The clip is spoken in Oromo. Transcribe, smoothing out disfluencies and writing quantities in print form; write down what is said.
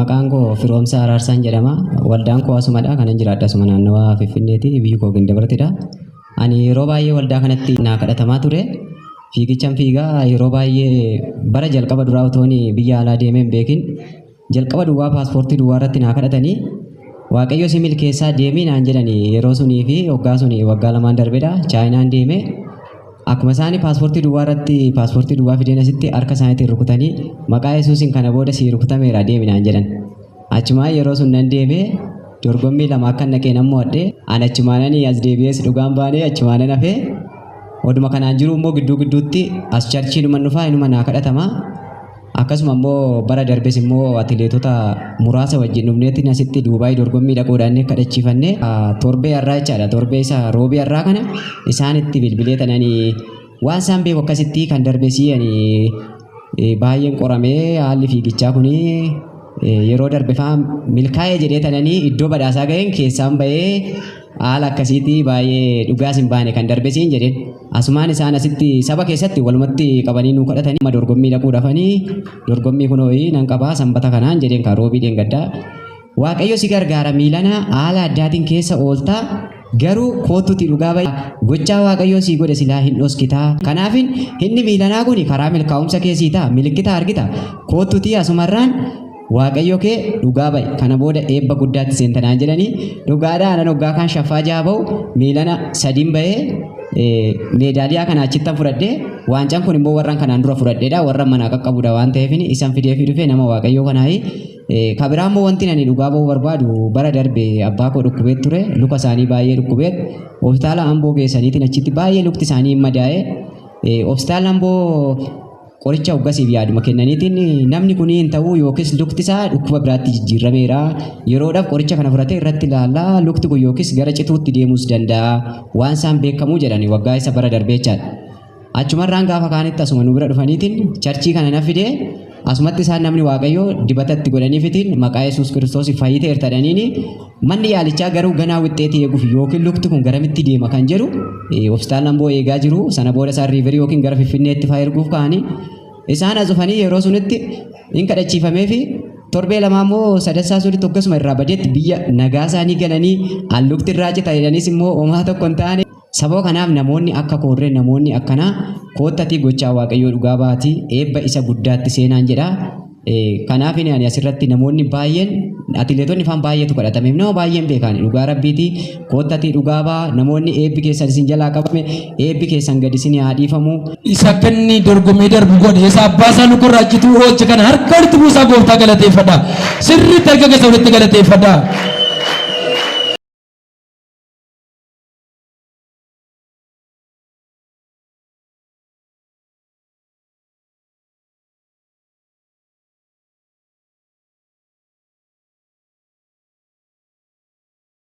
maqaan koo Firoomsaa Araarsaan jedhama. Waldaan koo asumadha. Kanan jiraadha asuma naannawaa Finfinneeti. Biyyi koo Gindabaratidha. Ani yeroo baay'ee waldaa kanatti naa kadhatamaa ture. Fiigichaan fiigaa yeroo baay'ee bara jalqaba duraa otoon biyya alaa deemee hin beekin jalqaba duwwaa paaspoortii duwwaa irratti naa kadhatanii Waaqayyo si milkeessaa deemii naan jedhanii yeroo sunii fi waggaa sunii waggaa lamaan darbedha. Chaayinaan deemee akkuma isaanii paaspoortii duwwaa irratti paaspoortii duwwaa fideen asitti harka isaaniitiin rukutanii maqaa Yesuusiin kana booda si rukutameera deemi naan jedhan. Achumaa yeroo sun nan deemee dorgommii lama akka naqee nan mo'adhe. Ani achumaananii as deebi'ees dhugaan baanee achumaanan hafee oduma kanaan jiru immoo gidduu gidduutti as charchii dhuman dhufaa inuma naa kadhatama. Akkasuma immoo bara darbes immoo atileetota muraasa wajjin dhufneetti asitti Duubaay dorgommii dhaquudhaan kadhachiifannee torbee har'aa jechaadha. Torbee isa roobii har'aa kana isaanitti bilbilee tananii waan isaan beeku akkasitti kan darbesii ani baay'een qoramee haalli fiigichaa kuni yeroo darbe fa'aa milkaa'ee jedhee tananii iddoo badhaasaa ga'een keessaan bahee haala akkasiitti baay'ee dhugaas hin baane kan darbesiin jedheen. Asumaan isaan asitti saba keessatti walumatti qabanii nu kadhatanii dorgommii dhaquudhaafanii dorgommii kunoo nan qabaa sanbata kanaan jedheen kan roobii dheengaddaa. Waaqayyo si gargaara miilana haala addaatiin keessa ooltaa garuu kootutti dhugaa ba'i gochaa Waaqayyo si godhe silaa hin dhoskitaa. Kanaafin inni miilanaa kun karaa milkaa'umsa keessii ta'a milikkita argita kootutti asumarraan Waaqayyo kee dhugaa ba'i kana booda eebba guddaatti seentanaan jedhanii dhugaadhaan anan hoggaa kan shaffaa jaha ba'u miilana sadiin ba'ee meedaaliyaa kana achittan fudhadhee waancaan kun immoo warran kanaan dura fudhadheedha warra manaa qaqqabudha waan ta'eef isan fidee fi dhufee nama Waaqayyo kanaayi kabiraan immoo wanti ani dhugaa ba'uu barbaadu bara darbe abbaa koo dhukkubeet ture luka isaanii baay'ee dhukkubeet hospitaala Amboo geessaniitiin achitti baay'ee lukti isaanii hin madaa'e hospitaala Amboo qoricha uggasiif yaaduma kennaniitiin namni kun hin ta'u yookiis lukti isaa dhukkuba biraatti jijjiirameera yeroodhaaf qoricha kana fudhatee irratti ilaallaa lukti kun yookiis gara cituutti deemuus danda'a waan isaan beekamuu jedhani waggaa isa bara darbeechaadha. Achumarraan gaafa kaanitti asuma nu bira dhufaniitiin charchii kana na fidee asumatti isaan namni Waaqayyo dibatatti godhaniifitiin maqaa Yesuus Kiristoos fayyitee ertadhaniini manni yaalichaa garuu ganaa wixxeetii eeguuf yookiin lukti kun garamitti deema kan jedhu hospitaala Amboo eegaa jiru sana booda isaan riiverii yookiin gara Finfinneetti fa'aa erguuf ka'anii isaan azufanii yeroo sunitti hin kadhachiifamee fi torbee lamaa immoo sadassaa sunitti akkasuma irraa badeetti biyya nagaa isaanii galanii allukti irraa cita jedhanis immoo homaa tokko hin taane. Sababa kanaaf namoonni akka koorree namoonni akkanaa koottatii gochaa Waaqayyoo dhugaa baatii eebba isa guddaatti seenaan jedha. Kanaaf ani asirratti namoonni baay'een atileetonni faan baay'eetu kadhatameef nama baay'een beekan dhugaa rabbiitii koottatii dhugaa baa namoonni eebbi keessan isin jalaa qabame eebbi keessan gadi isin haa dhiifamu. Isa kanni dorgommii darbu godhe isa abbaa isaa lukurraa achituu hojii kana harka walitti buusaa gooftaa galateeffadha. Sirriitti harka keessa walitti galateeffadha.